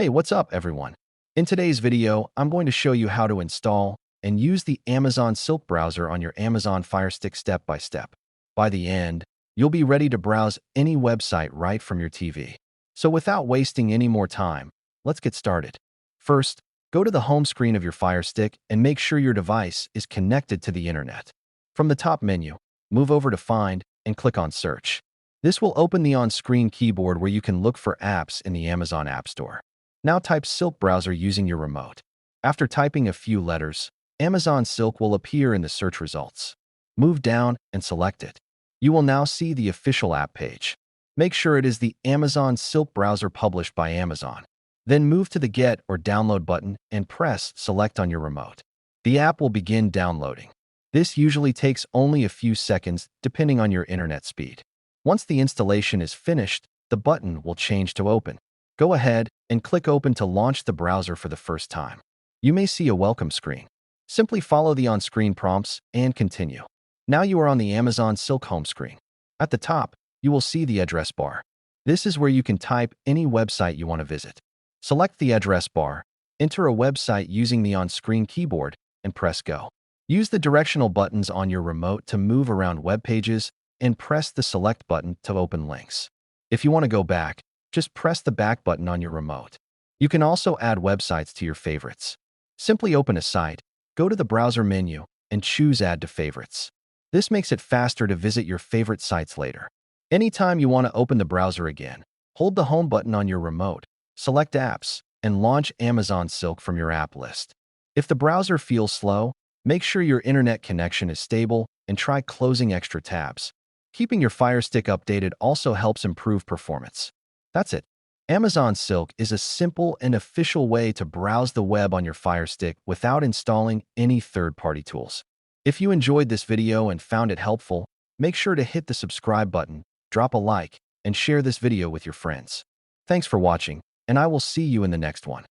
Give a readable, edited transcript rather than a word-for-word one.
Hey, what's up, everyone? In today's video, I'm going to show you how to install and use the Amazon Silk browser on your Amazon Fire Stick step by step. By the end, you'll be ready to browse any website right from your TV. So without wasting any more time, let's get started. First, go to the home screen of your Fire Stick and make sure your device is connected to the internet. From the top menu, move over to Find and click on Search. This will open the on-screen keyboard where you can look for apps in the Amazon App Store. Now type Silk browser using your remote. After typing a few letters, Amazon Silk will appear in the search results. Move down and select it. You will now see the official app page. Make sure it is the Amazon Silk browser published by Amazon. Then move to the Get or Download button and press Select on your remote. The app will begin downloading. This usually takes only a few seconds depending on your internet speed. Once the installation is finished, the button will change to Open. Go ahead and click Open to launch the browser for the first time. You may see a welcome screen. Simply follow the on-screen prompts and continue. Now you are on the Amazon Silk home screen. At the top, you will see the address bar. This is where you can type any website you want to visit. Select the address bar, enter a website using the on-screen keyboard, and press Go. Use the directional buttons on your remote to move around web pages and press the Select button to open links. If you want to go back, just press the back button on your remote. You can also add websites to your favorites. Simply open a site, go to the browser menu, and choose Add to Favorites. This makes it faster to visit your favorite sites later. Anytime you want to open the browser again, hold the Home button on your remote, select Apps, and launch Amazon Silk from your app list. If the browser feels slow, make sure your internet connection is stable and try closing extra tabs. Keeping your Fire Stick updated also helps improve performance. That's it. Amazon Silk is a simple and official way to browse the web on your Fire Stick without installing any third-party tools. If you enjoyed this video and found it helpful, make sure to hit the subscribe button, drop a like, and share this video with your friends. Thanks for watching, and I will see you in the next one.